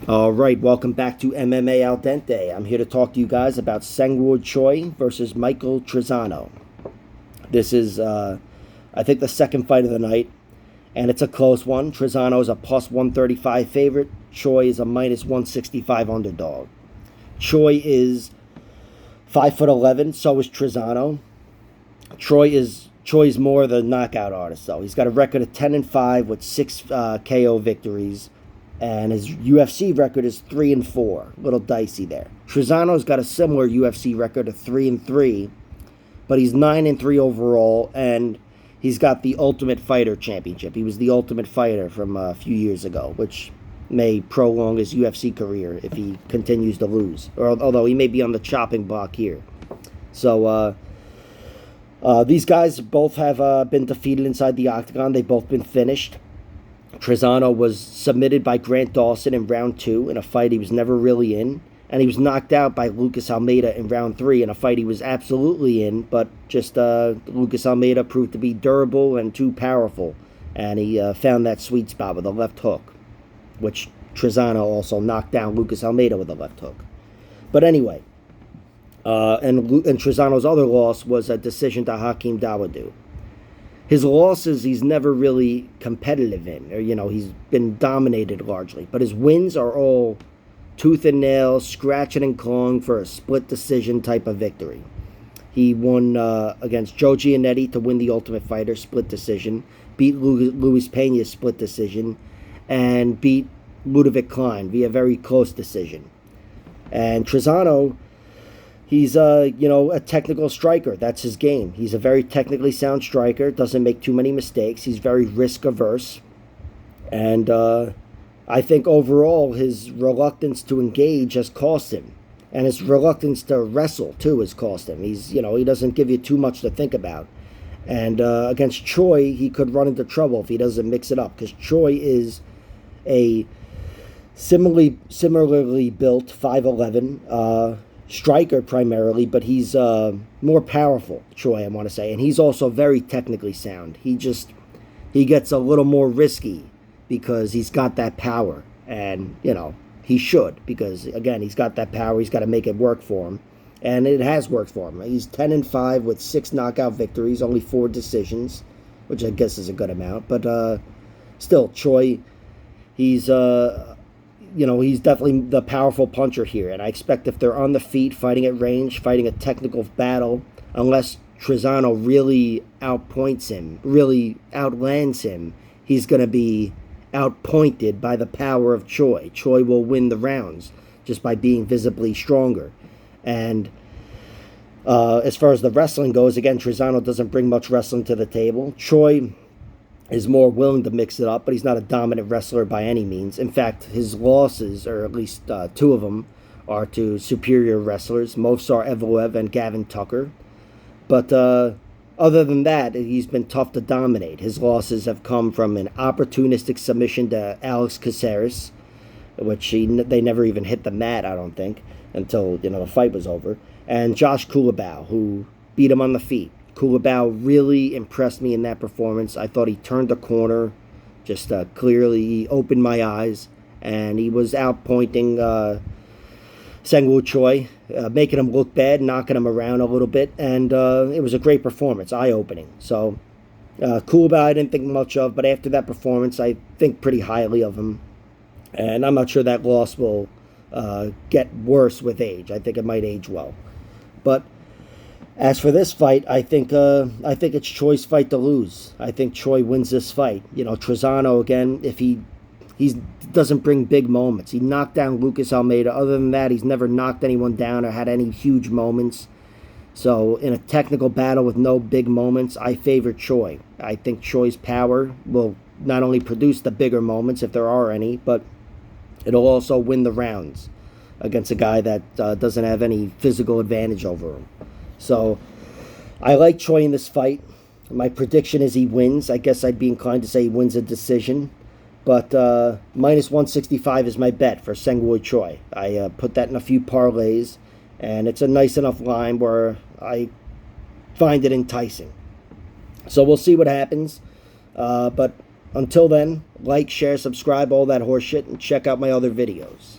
All right, welcome back to MMA Al Dente. I'm here to talk to you guys about Seung Choi versus Michael Trizano. This is, I think, the second fight of the night, and it's a close one. Trizano is a plus 135 favorite. Choi is a minus 165 underdog. Choi is 5'11", so is Trizano. Choi is more the knockout artist, though. He's got a record of 10-5 with six KO victories, and his UFC record is 3-4. A little dicey there. Trizano's got a similar UFC record of 3-3, but he's 9-3 overall, and he's got the Ultimate Fighter Championship. He was the Ultimate Fighter from a few years ago, which may prolong his UFC career if he continues to lose. Or although he may be on the chopping block here. So these guys both have been defeated inside the octagon. They've both been finished. Trizano was submitted by Grant Dawson in round 2 in a fight he was never really in. And he was knocked out by Lucas Almeida in round 3 in a fight he was absolutely in. But just Lucas Almeida proved to be durable and too powerful. And he found that sweet spot with a left hook, which Trizano also knocked down Lucas Almeida with a left hook. But anyway, and Trizano's other loss was a decision to Hakeem Dawodu. His losses, he's never really competitive in, or he's been dominated largely. But his wins are all tooth and nail, scratching and clawing for a split decision type of victory. He won against Joe Giannetti to win the Ultimate Fighter split decision, beat Luis Pena split decision, and beat Ludovic Klein via very close decision. And Trizano, he's a technical striker. That's his game. He's a very technically sound striker. Doesn't make too many mistakes. He's very risk averse, and I think overall his reluctance to engage has cost him, and his reluctance to wrestle too has cost him. He doesn't give you too much to think about, and against Choi he could run into trouble if he doesn't mix it up, because Choi is a similarly built 5'11". Striker primarily, but he's more powerful, Choi, I want to say, and he's also very technically sound. He gets a little more risky because he's got that power, and he should, because again he's got that power. He's got to make it work for him, and it has worked for him. He's 10-5 with 6 knockout victories, only 4 decisions, which I guess is a good amount. But still, Choi, he's he's definitely the powerful puncher here. And I expect if they're on the feet, fighting at range, fighting a technical battle, unless Trizano really outpoints him, really outlands him, he's going to be outpointed by the power of Choi. Choi will win the rounds just by being visibly stronger. And as far as the wrestling goes, again, Trizano doesn't bring much wrestling to the table. Choi is more willing to mix it up, but he's not a dominant wrestler by any means. In fact, his losses, or at least 2 of them, are to superior wrestlers, Movsar Evloev and Gavin Tucker. But other than that, he's been tough to dominate. His losses have come from an opportunistic submission to Alex Caceres, which they never even hit the mat, I don't think, until the fight was over, and Josh Kulabau, who beat him on the feet. Kulabau really impressed me in that performance. I thought he turned the corner, just clearly he opened my eyes, and he was outpointing Seung Choi, making him look bad, knocking him around a little bit, and it was a great performance, eye-opening. So Kulabau I didn't think much of, but after that performance, I think pretty highly of him, and I'm not sure that loss will get worse with age. I think it might age well, but as for this fight, I think it's Choi's fight to lose. I think Choi wins this fight. Trizano, again, if he doesn't bring big moments. He knocked down Lucas Almeida. Other than that, he's never knocked anyone down or had any huge moments. So in a technical battle with no big moments, I favor Choi. I think Choi's power will not only produce the bigger moments, if there are any, but it'll also win the rounds against a guy that doesn't have any physical advantage over him. So I like Choi in this fight. My prediction is he wins. I guess I'd be inclined to say he wins a decision. But minus 165 is my bet for Seung Choi. I put that in a few parlays, and it's a nice enough line where I find it enticing. So we'll see what happens. But Until then, like, share, subscribe, all that horse shit, and check out my other videos.